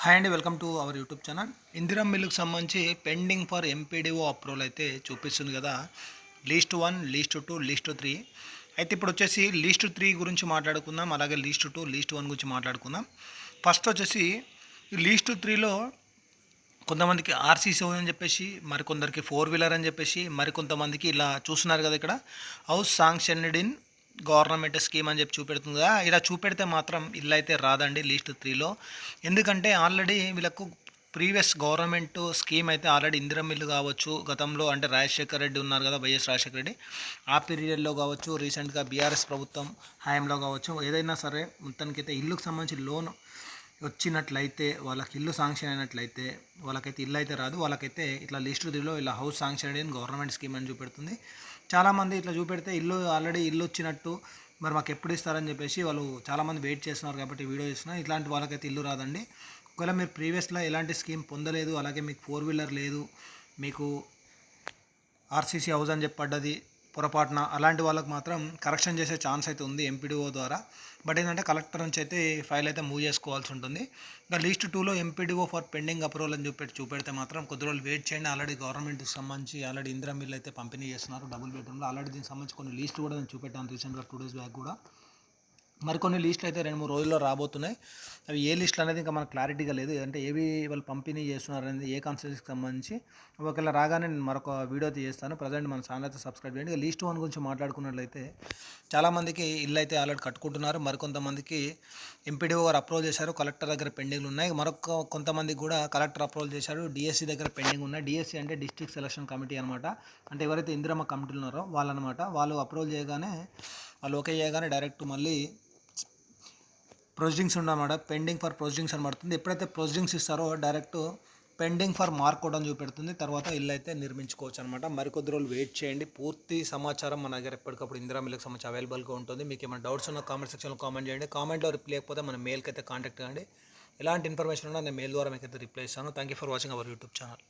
Hi అండి, welcome to our YouTube channel. Indira మిల్లుకి సంబంధించి పెండింగ్ ఫర్ ఎంపీడీఓ అప్రూవల్ అయితే చూపిస్తుంది కదా. Least 1, least 2, least 3. అయితే ఇప్పుడు వచ్చేసి లీస్ట్ 3 గురించి మాట్లాడుకుందాం, అలాగే లీస్ట్ 2, లీస్ట్ 1 గురించి మాట్లాడుకుందాం. ఫస్ట్ వచ్చేసి ఈ లీస్ట్ 3లో కొంతమందికి ఆర్సీసీ అని చెప్పేసి, మరికొందరికి 4 వీలర్ అని చెప్పేసి, మరికొంతమందికి ఇలా చూస్తున్నారు కదా ఇక్కడ house sanctioned in government scheme అని చెప్పి చూపెడుతుంది కదా. ఇలా చూపెడితే మాత్రం ఇల్లు అయితే రాదండి లీస్ట్ 3లో. ఎందుకంటే ఆల్రెడీ వీళ్ళకు ప్రీవియస్ గవర్నమెంట్ స్కీమ్ అయితే ఆల్రెడీ ఇందిరా మిల్లు కావచ్చు, గతంలో అంటే రాజశేఖర రెడ్డి ఉన్నారు కదా, వైఎస్ రాజశేఖర రెడ్డి, ఆ పీరియడ్లో కావచ్చు, రీసెంట్గా బీఆర్ఎస్ ప్రభుత్వం హయాంలో కావచ్చు, ఏదైనా సరే మొత్తానికైతే ఇల్లుకు సంబంధించి లోన్ వచ్చినట్లయితే, వాళ్ళకి ఇల్లు శాంక్షన్ అయినట్లయితే వాళ్ళకైతే ఇల్లు అయితే రాదు. వాళ్ళకైతే ఇట్లా లిస్ట్ 3లో ఇలా house sanction in government scheme అని చూపెడుతుంది. చాలామంది ఇట్లా చూపెడితే ఆల్రెడీ ఇల్లు వచ్చినట్టు, మరి మాకు ఎప్పుడు ఇస్తారని చెప్పేసి వాళ్ళు చాలామంది వెయిట్ చేస్తున్నారు కాబట్టి వీడియో చేస్తున్నారు. ఇట్లాంటి వాళ్ళకైతే ఇల్లు రాదండి. ఒకవేళ మీరు ప్రీవియస్లో ఎలాంటి స్కీమ్ పొందలేదు, అలాగే మీకు 4 వీలర్ లేదు, మీకు ఆర్సీసీ హౌస్ అని చెప్పి పడ్డది పొరపాటున, అలాంటి వాళ్ళకి మాత్రం కరెక్షన్ చేసే ఛాన్స్ అయితే ఉంది ఎంపీడీఓ ద్వారా. బట్ ఏంటంటే కలెక్టర్ నుంచి అయితే ఫైల్ అయితే మూవ్ చేసుకోవాల్సి ఉంటుంది. ఇంకా లీస్ట్ 2లో ఎంపీడీఓ ఫర్ పెండింగ్ అప్రూవల్ అని చూపెడితే మాత్రం కొద్ది రోజులు వెయిట్ చేయండి. ఆల్రెడీ గవర్నమెంట్కి సంబంధించి ఆల్రెడీ ఇందిరా మిల్లు అయితే పంపిణీ చేస్తున్నారు డబుల్ బెడ్రూమ్లో. ఆల్రెడీ దీనికి సంబంధించి కొన్ని లీస్ట్ కూడా నేను చూపెట్టాను రీసెంట్గా 2 days బ్యాక్ కూడా. మరికొన్ని లిస్టులు అయితే 2-3 రోజుల్లో రాబోతున్నాయి. అవి ఏ లిస్టులు అనేది ఇంకా మనకు క్లారిటీగా లేదు, అంటే ఏవి వాళ్ళు పంపిణీ చేస్తున్నారు అనేది, ఏ కాన్స్టిట్యూన్సీకి సంబంధించి. ఒకవేళ రాగానే నేను మరొక వీడియో అయితే చేస్తాను. ప్రజెంట్ మన ఛానల్ అయితే సబ్స్క్రైబ్ చేయండి. లీస్ట్ 1 గురించి మాట్లాడుకున్నట్లయితే చాలామందికి ఇల్లు అయితే ఆల్రెడీ కట్టుకుంటున్నారు. మరికొంతమందికి ఎంపీడీఓ గారు అప్రూవల్ చేశారు, కలెక్టర్ దగ్గర పెండింగ్లు ఉన్నాయి. మరొక కొంతమందికి కూడా కలెక్టర్ అప్రూవల్ చేశారు, డిఎస్సి దగ్గర పెండింగ్ ఉన్నాయి. డిఎస్సి అంటే డిస్ట్రిక్ట్ సెలక్షన్ కమిటీ అనమాట. అంటే ఎవరైతే ఇందిరమ్మ కమిటీలు ఉన్నారో వాళ్ళనమాట. వాళ్ళు అప్రూవల్ చేయగానే, వాళ్ళు ఓకే చేయగానే డైరెక్ట్ మళ్ళీ ప్రొసీడింగ్స్ ఉండమాట. పెండింగ్ ఫర్ ప్రొసీడింగ్స్ అని పడుతుంది. ఎప్పుడైతే ప్రొసీడింగ్స్ ఇస్తారో డైరెక్ట్ పెండింగ్ ఫర్ మార్క్ కూడా అని చూపెడుతుంది. తర్వాత ఇల్లు అయితే నిర్మించుకోవచ్చు అనమాట. మరికొద్ది రోజులు వెయిట్ చేయండి. పూర్తి సమాచారం మన దగ్గర ఎప్పటికప్పుడు ఇందిరా మిల్లుకి సంబంధించి అవైలబుల్గా ఉంటుంది. మీకు ఏమైనా డౌట్స్ ఉన్నా కామెంట్ సెక్షన్లో కామెంట్ చేయండి. కామెంట్లో రిప్లై లేకపోతే మన మెయిల్కి అయితే కాంటాక్ట్ కండి. ఎలాంటి ఇన్ఫర్మేషన్ ఉన్నా నేను మెయిల్ ద్వారా మీకు అయితే రిప్లై ఇస్తాను. Thank you for watching our YouTube channel.